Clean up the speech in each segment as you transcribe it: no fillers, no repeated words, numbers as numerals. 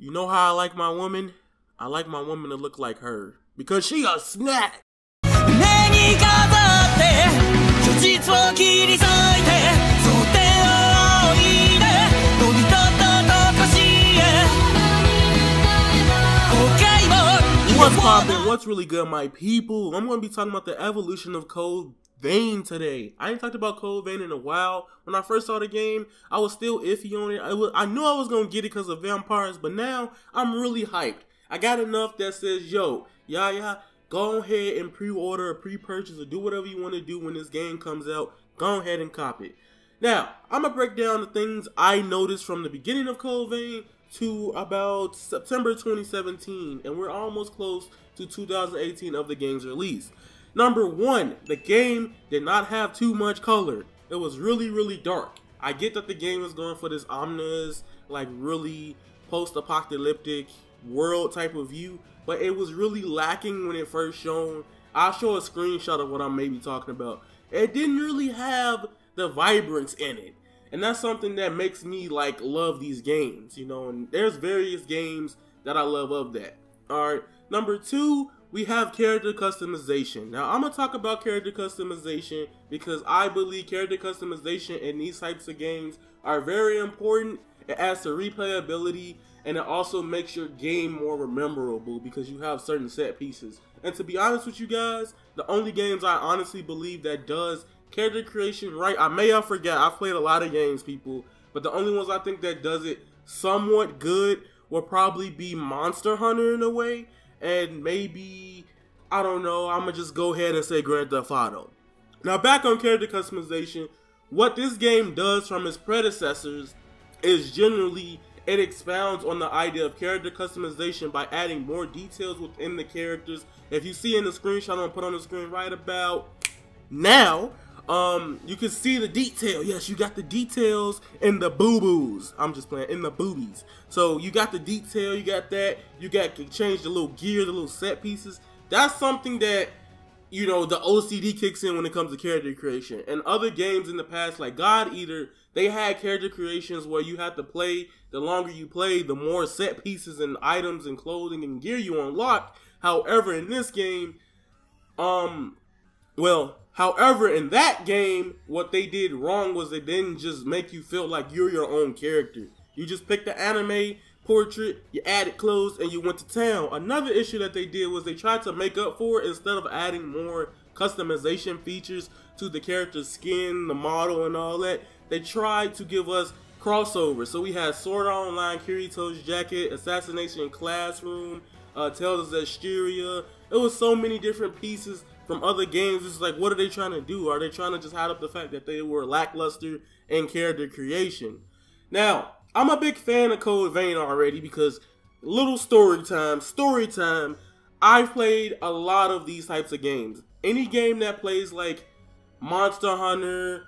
You know how I like my woman? I like my woman to look like her. Because she a snack! What's poppin'? What's really good, my people? I'm going to be talking about the evolution of Code Vein today. I ain't talked about Code Vein in a while. When I first saw the game, I was still iffy on it. I knew I was going to get it because of vampires, but now I'm really hyped. I got enough that says, yo, go ahead and pre-order or pre-purchase or do whatever you want to do when this game comes out. Go ahead and cop it. Now, I'm going to break down the things I noticed from the beginning of Code Vein to about September 2017, and we're almost close to 2018 of the game's release. Number one, the game did not have too much color. It was really dark. I get that the game is going for this ominous, like really post-apocalyptic world type of view, but it was really lacking when it first shown. I'll show a screenshot of what I'm maybe talking about. It didn't really have the vibrance in it. And that's something that makes me like love these games, you know, and there's various games that I love of that. Alright, number two, we have character customization. Now, I'm going to talk about character customization because I believe character customization in these types of games are very important. It adds to replayability, and it also makes your game more memorable because you have certain set pieces. And to be honest with you guys, the only games I honestly believe that does character creation right, I may have forgot, I've played a lot of games, people, but the only ones I think that does it somewhat good will probably be Monster Hunter in a way, and maybe, I don't know, I'm gonna just go ahead and say Grand Theft Auto. Now back on character customization, what this game does from its predecessors is generally it expounds on the idea of character customization by adding more details within the characters. If you see in the screenshot I'm gonna put on the screen right about now, you can see the detail. Yes, you got the details in the boo-boos. I'm just playing, in the boobies. So you got the detail, you got that, you can change the little gear, the little set pieces. That's something that, you know, the OCD kicks in when it comes to character creation. And other games in the past, like God Eater, they had character creations where you had to play, the longer you play, the more set pieces and items and clothing and gear you unlock. However, in this game, however, in that game, what they did wrong was they didn't just make you feel like you're your own character. You just picked the anime portrait, you added clothes, and you went to town. Another issue that they did was they tried to make up for it. Instead of adding more customization features to the character's skin, the model, and all that, they tried to give us crossovers. So we had Sword Art Online, Kirito's jacket, Assassination Classroom, Tales of Zestiria. It was so many different pieces from other games. It's like, what are they trying to do? Are they trying to just hide up the fact that they were lackluster in character creation? Now, I'm a big fan of Code Vein already because little story time. I've played a lot of these types of games. Any game that plays like Monster Hunter,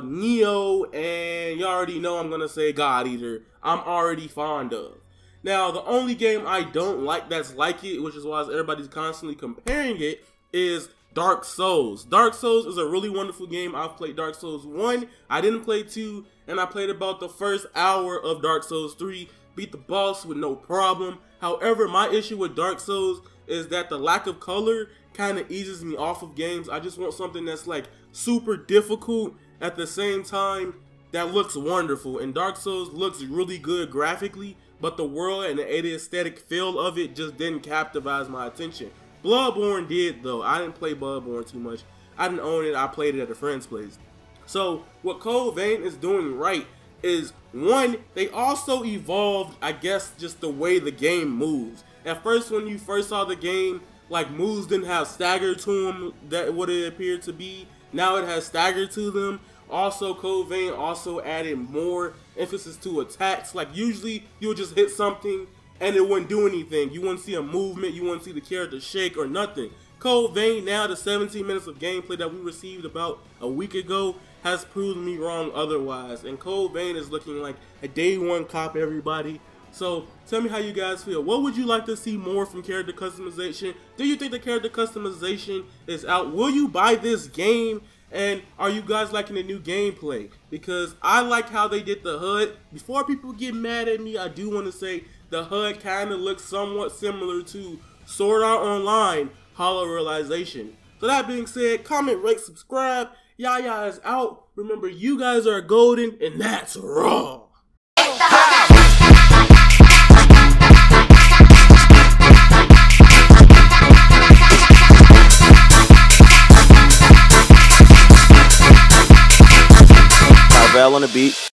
Neo, and you already know I'm gonna say God Eater, I'm already fond of. Now, the only game I don't like that's like it, which is why everybody's constantly comparing it, is Dark Souls. Dark Souls is a really wonderful game. I've played Dark Souls 1, I didn't play 2, and I played about the first hour of Dark Souls 3, beat the boss with no problem. However, my issue with Dark Souls is that the lack of color kind of eases me off of games. I just want something that's like super difficult at the same time that looks wonderful, and Dark Souls looks really good graphically, but the world and the aesthetic feel of it just didn't captivate my attention. Bloodborne did though. I didn't play Bloodborne too much. I didn't own it. I played it at a friend's place. So what Code Vein is doing right is, one, they also evolved, I guess, just the way the game moves. At first, when you first saw the game, like moves didn't have stagger to them that what it appeared to be. Now it has stagger to them. Also, Code Vein also added more emphasis to attacks. Like usually you would just hit something and it wouldn't do anything. You wouldn't see a movement, you wouldn't see the character shake or nothing. Code Vein, now the 17 minutes of gameplay that we received about a week ago has proven me wrong otherwise. And Code Vein is looking like a day one cop, everybody. So tell me how you guys feel. What would you like to see more from character customization? Do you think the character customization is out? Will you buy this game? And are you guys liking the new gameplay? Because I like how they did the HUD. Before people get mad at me, I do want to say the HUD kind of looks somewhat similar to Sword Art Online Hollow Realization. So that being said, comment, rate, subscribe. Yaya is out. Remember, you guys are golden, and that's raw. On the beat.